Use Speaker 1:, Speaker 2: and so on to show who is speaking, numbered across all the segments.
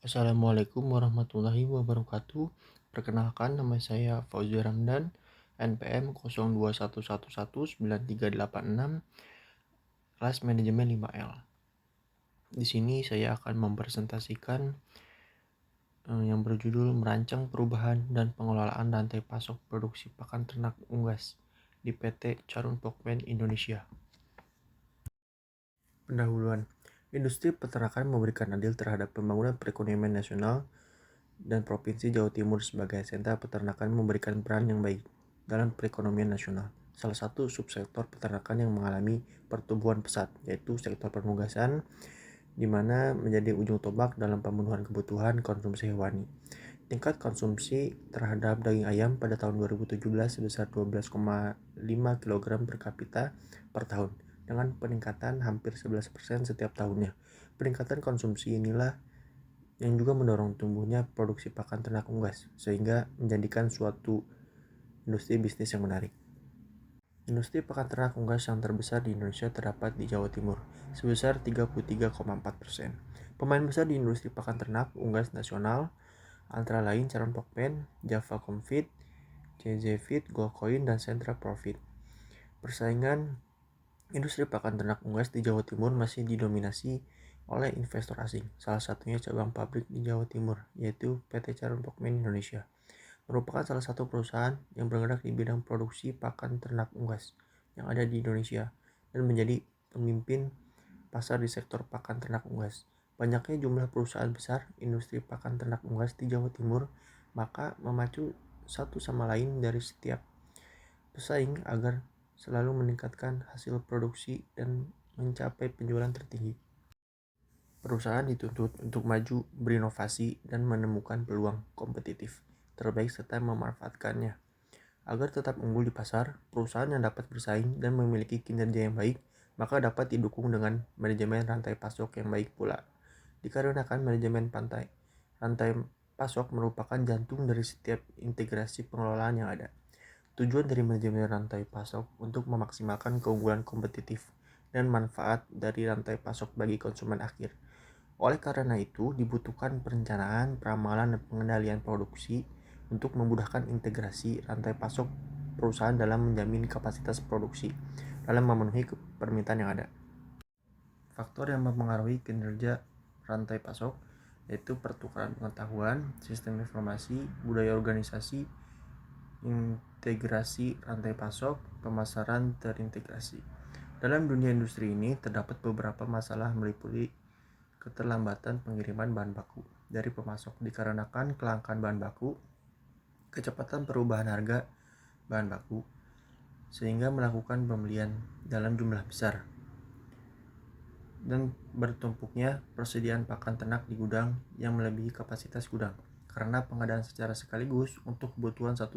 Speaker 1: Assalamualaikum warahmatullahi wabarakatuh. Perkenalkan, nama saya Fauzi Ramdan, NPM 02111936, kelas manajemen 5L. Di sini saya akan mempresentasikan yang berjudul merancang perubahan dan pengelolaan rantai pasok produksi pakan ternak unggas di PT Charun Pokpen Indonesia. Pendahuluan. Industri peternakan memberikan andil terhadap pembangunan perekonomian nasional, dan Provinsi Jawa Timur sebagai sentra peternakan memberikan peran yang baik dalam perekonomian nasional. Salah satu subsektor peternakan yang mengalami pertumbuhan pesat yaitu sektor penugasan, di mana menjadi ujung tombak dalam pemenuhan kebutuhan konsumsi hewani. Tingkat konsumsi terhadap daging ayam pada tahun 2017 sebesar 12,5 kg per kapita per tahun, dengan peningkatan hampir 11% setiap tahunnya. Peningkatan konsumsi inilah yang juga mendorong tumbuhnya produksi pakan ternak unggas, sehingga menjadikan suatu industri bisnis yang menarik. Industri pakan ternak unggas yang terbesar di Indonesia terdapat di Jawa Timur, sebesar 33,4%. Pemain besar di industri pakan ternak unggas nasional antara lain Charun Pokpen, Java Comfit, CZ Feed, Goldcoin, dan Sentra Profit. Persaingan industri pakan ternak unggas di Jawa Timur masih didominasi oleh investor asing. Salah satunya cabang pabrik di Jawa Timur, yaitu PT Charun Pokpen Indonesia, merupakan salah satu perusahaan yang bergerak di bidang produksi pakan ternak unggas yang ada di Indonesia dan menjadi pemimpin pasar di sektor pakan ternak unggas. Banyaknya jumlah perusahaan besar industri pakan ternak unggas di Jawa Timur, maka memacu satu sama lain dari setiap pesaing agar selalu meningkatkan hasil produksi dan mencapai penjualan tertinggi. Perusahaan dituntut untuk maju, berinovasi, dan menemukan peluang kompetitif terbaik serta memanfaatkannya. Agar tetap unggul di pasar, perusahaan yang dapat bersaing dan memiliki kinerja yang baik, maka dapat didukung dengan manajemen rantai pasok yang baik pula. Dikarenakan manajemen rantai pasok merupakan jantung dari setiap integrasi pengelolaan yang ada. Tujuan dari manajemen rantai pasok untuk memaksimalkan keunggulan kompetitif dan manfaat dari rantai pasok bagi konsumen akhir. Oleh karena itu, dibutuhkan perencanaan, peramalan, dan pengendalian produksi untuk memudahkan integrasi rantai pasok perusahaan dalam menjamin kapasitas produksi dalam memenuhi permintaan yang ada. Faktor yang mempengaruhi kinerja rantai pasok yaitu pertukaran pengetahuan, sistem informasi, budaya organisasi, integrasi rantai pasok, pemasaran terintegrasi. Dalam dunia industri ini terdapat beberapa masalah meliputi keterlambatan pengiriman bahan baku dari pemasok dikarenakan kelangkaan bahan baku, kecepatan perubahan harga bahan baku, sehingga melakukan pembelian dalam jumlah besar, dan bertumpuknya persediaan pakan ternak di gudang yang melebihi kapasitas gudang karena pengadaan secara sekaligus untuk kebutuhan 1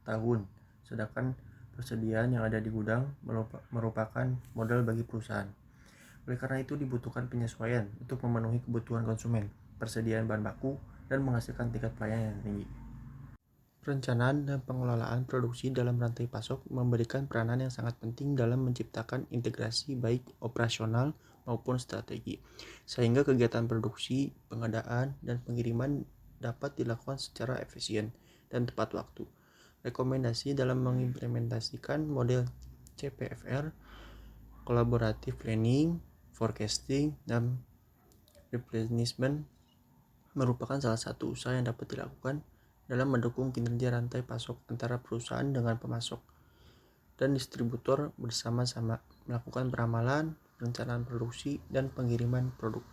Speaker 1: tahun, sedangkan persediaan yang ada di gudang merupakan modal bagi perusahaan. Oleh karena itu dibutuhkan penyesuaian untuk memenuhi kebutuhan konsumen, persediaan bahan baku, dan menghasilkan tingkat pelayanan yang tinggi. Perencanaan dan pengelolaan produksi dalam rantai pasok memberikan peranan yang sangat penting dalam menciptakan integrasi baik operasional maupun strategi, sehingga kegiatan produksi, pengadaan, dan pengiriman dapat dilakukan secara efisien dan tepat waktu. Rekomendasi dalam mengimplementasikan model CPFR, Collaborative Planning, Forecasting, dan Replenishment merupakan salah satu usaha yang dapat dilakukan dalam mendukung kinerja rantai pasok antara perusahaan dengan pemasok dan distributor bersama-sama melakukan peramalan, perencanaan produksi, dan pengiriman produk.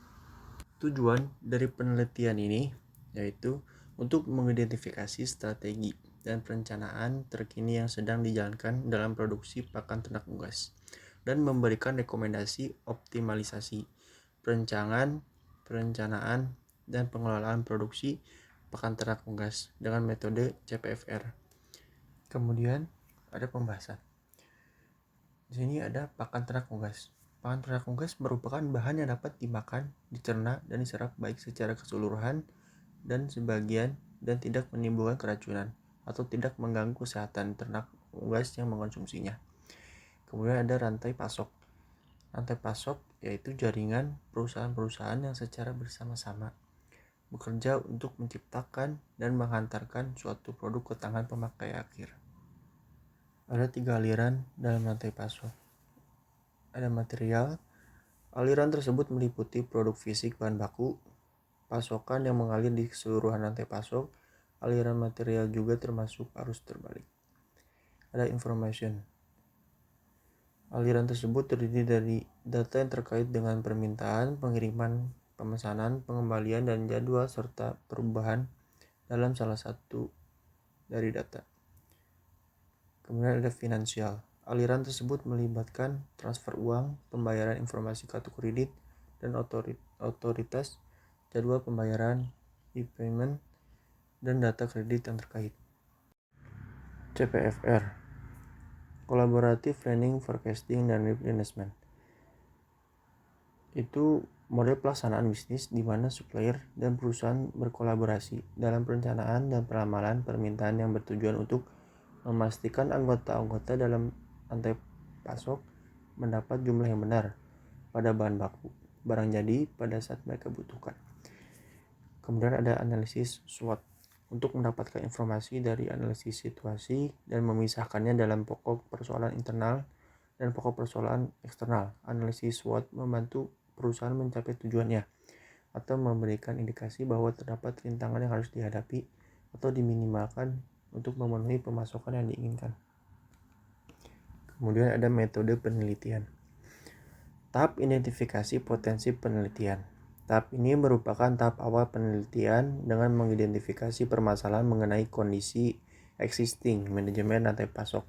Speaker 1: Tujuan dari penelitian ini yaitu untuk mengidentifikasi strategi dan perencanaan terkini yang sedang dijalankan dalam produksi pakan ternak unggas dan memberikan rekomendasi optimalisasi perencanaan, dan pengelolaan produksi pakan ternak unggas dengan metode CPFR. Kemudian ada pembahasan. Di sini ada pakan ternak unggas. Pakan ternak unggas merupakan bahan yang dapat dimakan, dicerna, dan diserap baik secara keseluruhan dan sebagian dan tidak menimbulkan keracunan atau tidak mengganggu kesehatan ternak unggas yang mengkonsumsinya. Kemudian ada rantai pasok. Rantai pasok yaitu jaringan perusahaan-perusahaan yang secara bersama-sama bekerja untuk menciptakan dan menghantarkan suatu produk ke tangan pemakai akhir. Ada 3 aliran dalam rantai pasok. Ada material. Aliran tersebut meliputi produk fisik bahan baku, pasokan yang mengalir di keseluruhan rantai pasok. Aliran material juga termasuk arus terbalik. Ada information. Aliran tersebut terdiri dari data yang terkait dengan permintaan, pengiriman, pemesanan, pengembalian, dan jadwal serta perubahan dalam salah satu dari data. Kemudian ada finansial. Aliran tersebut melibatkan transfer uang, pembayaran informasi kartu kredit, dan otoritas, jadwal pembayaran, e-payment, dan data kredit yang terkait. CPFR, Collaborative Planning, Forecasting, dan Replenishment. Itu model pelaksanaan bisnis di mana supplier dan perusahaan berkolaborasi dalam perencanaan dan peramalan permintaan yang bertujuan untuk memastikan anggota-anggota dalam rantai pasok mendapat jumlah yang benar pada bahan baku barang jadi pada saat mereka butuhkan. Kemudian ada analisis SWOT untuk mendapatkan informasi dari analisis situasi dan memisahkannya dalam pokok persoalan internal dan pokok persoalan eksternal. Analisis SWOT membantu perusahaan mencapai tujuannya atau memberikan indikasi bahwa terdapat rintangan yang harus dihadapi atau diminimalkan untuk memenuhi pemasokan yang diinginkan. Kemudian ada metode penelitian. Tahap identifikasi potensi penelitian. Tahap ini merupakan tahap awal penelitian dengan mengidentifikasi permasalahan mengenai kondisi existing manajemen rantai pasok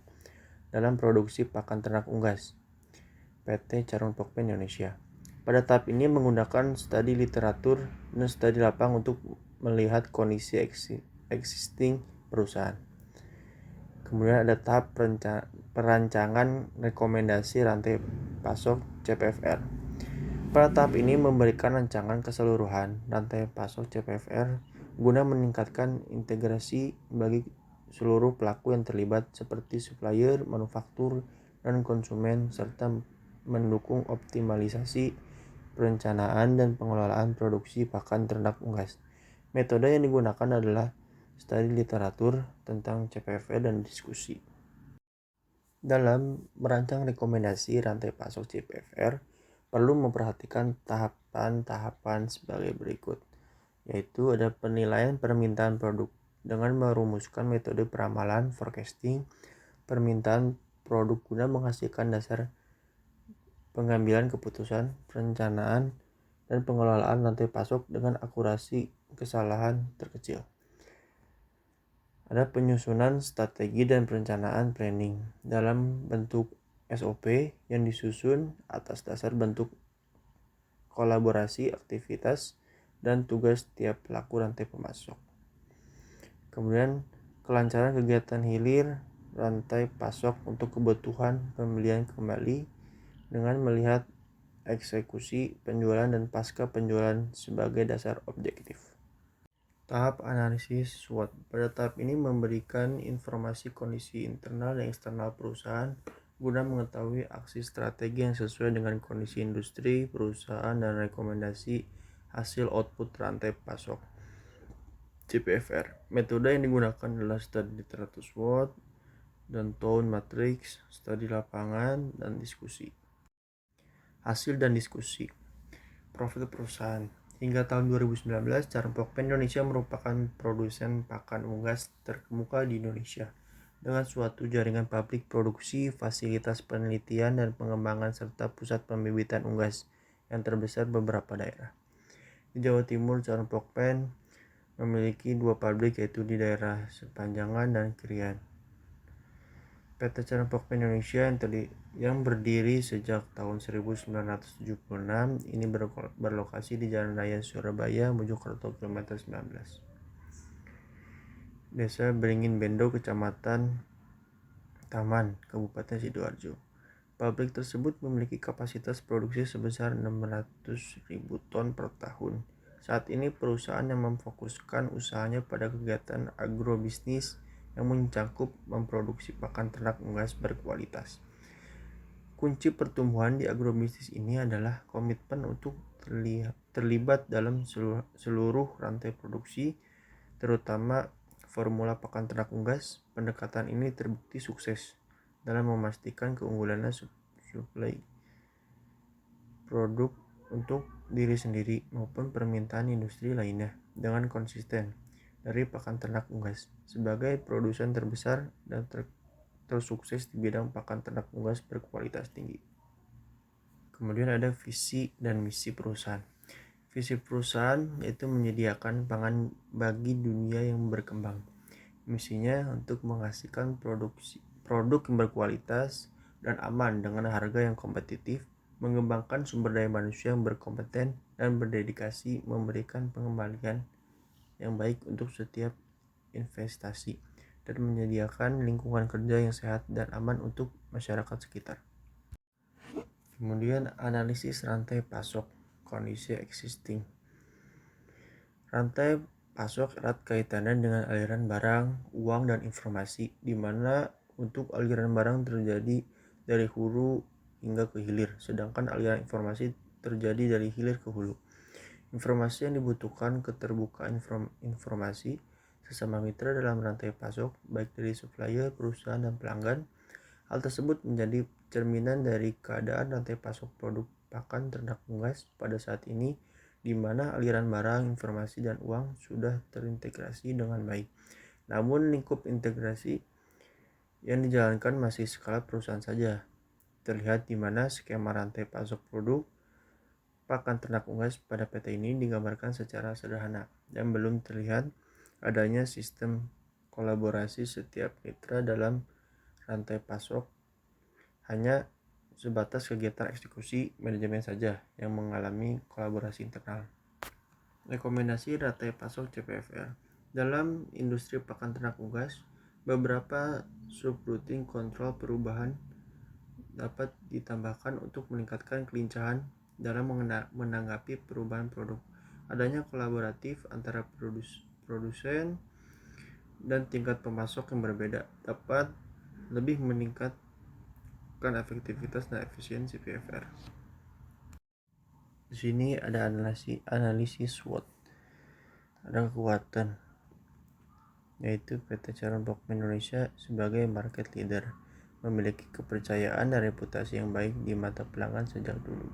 Speaker 1: dalam produksi pakan ternak unggas PT Charun Pokpen Indonesia. Pada tahap ini menggunakan studi literatur dan studi lapang untuk melihat kondisi existing perusahaan. Kemudian ada tahap perancangan rekomendasi rantai pasok CPFR. Pada tahap ini memberikan rancangan keseluruhan rantai pasok CPFR guna meningkatkan integrasi bagi seluruh pelaku yang terlibat seperti supplier, manufaktur, dan konsumen serta mendukung optimalisasi perencanaan dan pengelolaan produksi pakan ternak unggas. Metode yang digunakan adalah studi literatur tentang CPFR dan diskusi. Dalam merancang rekomendasi rantai pasok CPFR, perlu memperhatikan tahapan-tahapan sebagai berikut, yaitu ada penilaian permintaan produk dengan merumuskan metode peramalan forecasting permintaan produk guna menghasilkan dasar pengambilan keputusan, perencanaan, dan pengelolaan rantai pasok dengan akurasi kesalahan terkecil. Ada penyusunan strategi dan perencanaan planning dalam bentuk SOP yang disusun atas dasar bentuk kolaborasi aktivitas dan tugas tiap pelaku rantai pemasok. Kemudian kelancaran kegiatan hilir rantai pasok untuk kebutuhan pembelian kembali dengan melihat eksekusi penjualan dan pasca penjualan sebagai dasar objektif. Tahap analisis SWOT. Pada tahap ini memberikan informasi kondisi internal dan eksternal perusahaan guna mengetahui aksi strategi yang sesuai dengan kondisi industri, perusahaan, dan rekomendasi hasil output rantai pasok CPFR. Metode yang digunakan adalah studi literatur SWOT dan tone matrix, studi lapangan, dan diskusi. Hasil dan diskusi. Profil perusahaan. Hingga tahun 2019, Charun Pokpen Indonesia merupakan produsen pakan unggas terkemuka di Indonesia dengan suatu jaringan pabrik produksi, fasilitas penelitian dan pengembangan serta pusat pembibitan unggas yang terbesar beberapa daerah. Di Jawa Timur, Charun Pokpen memiliki 2 pabrik yaitu di daerah Sepanjangan dan Krian. PT Charun Pokpen Indonesia yang berdiri sejak tahun 1976 ini berlokasi di Jalan Raya Surabaya, Mojokerto, kilometer 19. Desa Beringin Bendo, Kecamatan Taman, Kabupaten Sidoarjo. Pabrik tersebut memiliki kapasitas produksi sebesar 600.000 ton per tahun. Saat ini perusahaan yang memfokuskan usahanya pada kegiatan agrobisnis yang mencakup memproduksi pakan ternak unggas berkualitas. Kunci pertumbuhan di agrobisnis ini adalah komitmen untuk terlibat dalam seluruh rantai produksi, terutama formula pakan ternak unggas. Pendekatan ini terbukti sukses dalam memastikan keunggulannya suplai produk untuk diri sendiri maupun permintaan industri lainnya dengan konsisten dari pakan ternak unggas. Sebagai produsen terbesar dan tersukses di bidang pakan ternak unggas berkualitas tinggi. Kemudian ada visi dan misi perusahaan. Visi perusahaan yaitu menyediakan pangan bagi dunia yang berkembang. Misinya untuk menghasilkan produk yang berkualitas dan aman dengan harga yang kompetitif, mengembangkan sumber daya manusia yang berkompeten dan berdedikasi, memberikan pengembalian yang baik untuk setiap investasi, dan menyediakan lingkungan kerja yang sehat dan aman untuk masyarakat sekitar. Kemudian analisis rantai pasok, kondisi existing. Rantai pasok erat kaitannya dengan aliran barang, uang, dan informasi, di mana untuk aliran barang terjadi dari hulu hingga ke hilir, sedangkan aliran informasi terjadi dari hilir ke hulu. Informasi yang dibutuhkan keterbukaan informasi sesama mitra dalam rantai pasok, baik dari supplier, perusahaan, dan pelanggan. Hal tersebut menjadi cerminan dari keadaan rantai pasok produk pakan ternak unggas pada saat ini, di mana aliran barang, informasi, dan uang sudah terintegrasi dengan baik. Namun lingkup integrasi yang dijalankan masih skala perusahaan saja. Terlihat di mana skema rantai pasok produk pakan ternak unggas pada PT ini digambarkan secara sederhana dan belum terlihat adanya sistem kolaborasi setiap mitra dalam rantai pasok, hanya sebatas kegiatan eksekusi manajemen saja yang mengalami kolaborasi internal. Rekomendasi rantai pasok CPFR. Dalam industri pakan ternak unggas, beberapa subroutine kontrol perubahan dapat ditambahkan untuk meningkatkan kelincahan dalam menanggapi perubahan produk. Adanya kolaboratif antara produsen dan tingkat pemasok yang berbeda dapat lebih meningkatkan efektivitas dan efisiensi PFR. Di sini ada analisis SWOT. Ada kekuatan, yaitu PT Charon Pokpen Indonesia sebagai market leader, memiliki kepercayaan dan reputasi yang baik di mata pelanggan sejak dulu.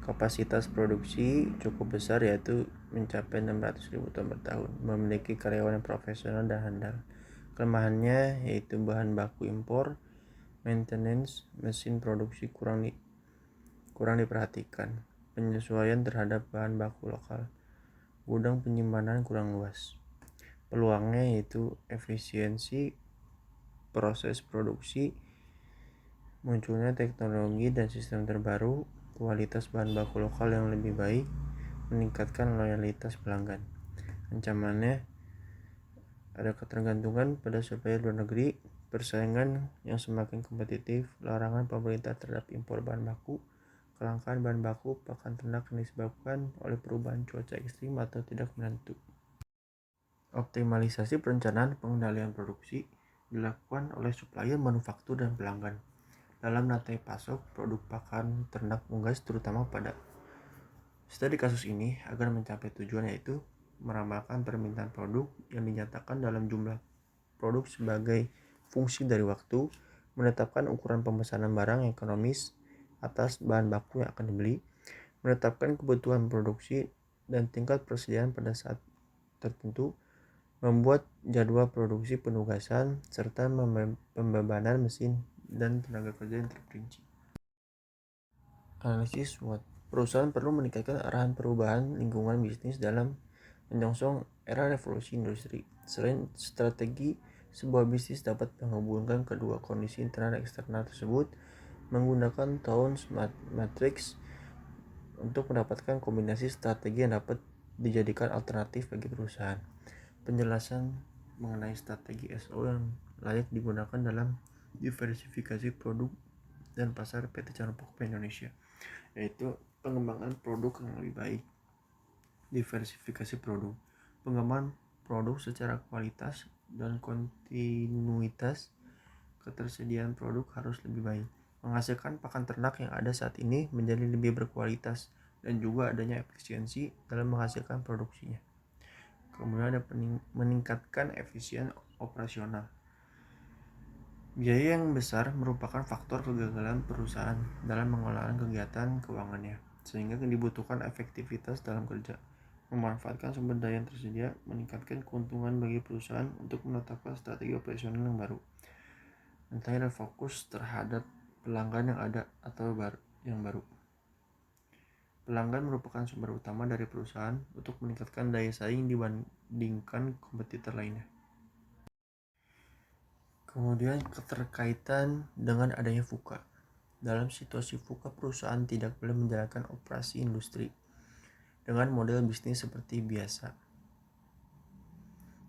Speaker 1: Kapasitas produksi cukup besar, yaitu mencapai 600.000 ton per tahun, memiliki karyawan yang profesional dan handal. Kelemahannya yaitu bahan baku impor, maintenance mesin produksi kurang diperhatikan, penyesuaian terhadap bahan baku lokal, gudang penyimpanan kurang luas. Peluangnya yaitu efisiensi proses produksi, munculnya teknologi dan sistem terbaru, kualitas bahan baku lokal yang lebih baik, meningkatkan loyalitas pelanggan. Ancamannya ada ketergantungan pada supplier luar negeri, persaingan yang semakin kompetitif, larangan pemerintah terhadap impor bahan baku, kelangkaan bahan baku pakan ternak yang disebabkan oleh perubahan cuaca ekstrim atau tidak menentu. Optimalisasi perencanaan pengendalian produksi dilakukan oleh supplier, manufaktur, dan pelanggan dalam rantai pasok produk pakan ternak unggas, terutama pada studi kasus ini, agar mencapai tujuan, yaitu meramalkan permintaan produk yang dinyatakan dalam jumlah produk sebagai fungsi dari waktu, menetapkan ukuran pemesanan barang yang ekonomis atas bahan baku yang akan dibeli, menetapkan kebutuhan produksi dan tingkat persediaan pada saat tertentu, membuat jadwal produksi penugasan, serta pembebanan mesin dan tenaga kerja yang terperinci. Analisis SWOT. Perusahaan perlu meningkatkan arahan perubahan lingkungan bisnis dalam menyongsong era revolusi industri. Selain strategi, sebuah bisnis dapat menghubungkan kedua kondisi internal dan eksternal tersebut menggunakan Townes Matrix untuk mendapatkan kombinasi strategi yang dapat dijadikan alternatif bagi perusahaan. Penjelasan mengenai strategi SO yang layak digunakan dalam diversifikasi produk dan pasar PT Charon Pokpen Indonesia, yaitu pengembangan produk yang lebih baik. Diversifikasi produk, pengembangan produk secara kualitas dan kontinuitas. Ketersediaan produk harus lebih baik, menghasilkan pakan ternak yang ada saat ini menjadi lebih berkualitas dan juga adanya efisiensi dalam menghasilkan produksinya. Kemudian ada meningkatkan efisien operasional. Biaya yang besar merupakan faktor kegagalan perusahaan dalam mengelola kegiatan keuangannya, sehingga dibutuhkan efektivitas dalam kerja. Memanfaatkan sumber daya yang tersedia, meningkatkan keuntungan bagi perusahaan untuk menetapkan strategi operasional yang baru. Nantinya ada fokus terhadap pelanggan yang ada atau yang baru. Pelanggan merupakan sumber utama dari perusahaan untuk meningkatkan daya saing dibandingkan kompetitor lainnya. Kemudian keterkaitan dengan adanya VUCA. Dalam situasi VUCA, perusahaan tidak boleh menjalankan operasi industri dengan model bisnis seperti biasa,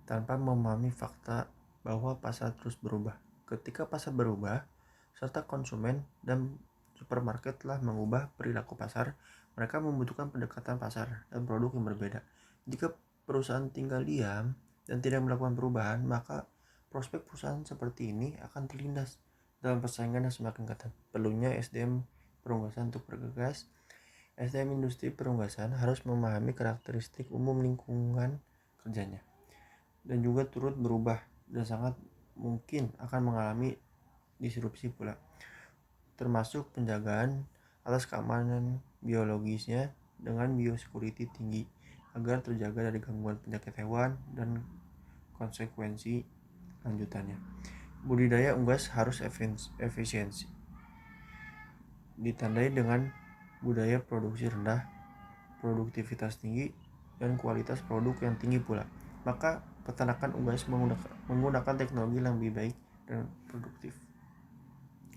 Speaker 1: tanpa memahami fakta bahwa pasar terus berubah. Ketika pasar berubah, serta konsumen dan supermarket telah mengubah perilaku pasar, mereka membutuhkan pendekatan pasar dan produk yang berbeda. Jika perusahaan tinggal diam dan tidak melakukan perubahan, maka prospek perusahaan seperti ini akan terlindas dalam persaingan yang semakin ketat. Perlunya SDM perunggasan untuk bergegas. SDM industri perunggasan harus memahami karakteristik umum lingkungan kerjanya dan juga turut berubah dan sangat mungkin akan mengalami disrupsi pula, termasuk penjagaan atas keamanan biologisnya dengan biosecurity tinggi agar terjaga dari gangguan penyakit hewan dan konsekuensi lanjutannya. Budidaya unggas harus efisiensi, ditandai dengan budaya produksi rendah, produktivitas tinggi, dan kualitas produk yang tinggi pula. Maka peternakan unggas menggunakan teknologi yang lebih baik dan produktif.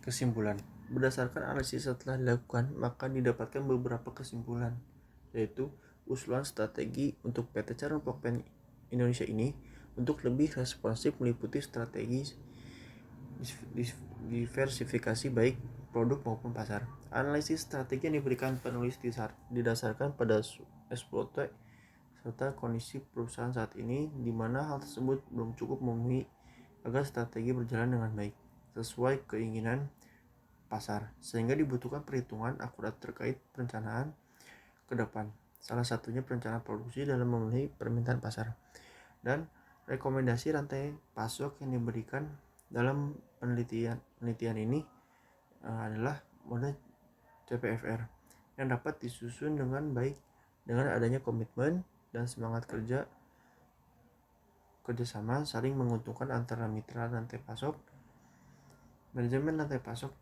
Speaker 1: Kesimpulan, berdasarkan analisis setelah dilakukan, maka didapatkan beberapa kesimpulan, yaitu usulan strategi untuk PT Charon Pokpen Indonesia ini untuk lebih responsif meliputi strategi diversifikasi baik produk maupun pasar. Analisis strategi yang diberikan penulis didasarkan pada SWOT serta kondisi perusahaan saat ini, di mana hal tersebut belum cukup memenuhi agar strategi berjalan dengan baik sesuai keinginan pasar, sehingga dibutuhkan perhitungan akurat terkait perencanaan ke depan. Salah satunya perencanaan produksi dalam memenuhi permintaan pasar dan rekomendasi rantai pasok yang diberikan dalam penelitian ini adalah model CPFR yang dapat disusun dengan baik dengan adanya komitmen dan semangat kerjasama saling menguntungkan antara mitra rantai pasok. Manajemen rantai pasok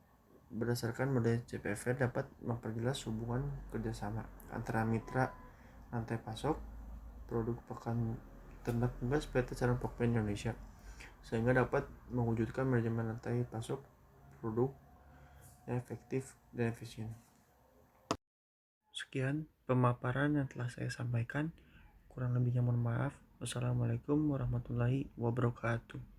Speaker 1: berdasarkan model CPFR dapat memperjelas hubungan kerjasama antara mitra rantai pasok produk pakan ternak unggas PT Charon Pokpen Indonesia, sehingga dapat mewujudkan manajemen rantai pasok produk yang efektif dan efisien. Sekian pemaparan yang telah saya sampaikan. Kurang lebihnya mohon maaf. Wassalamualaikum warahmatullahi wabarakatuh.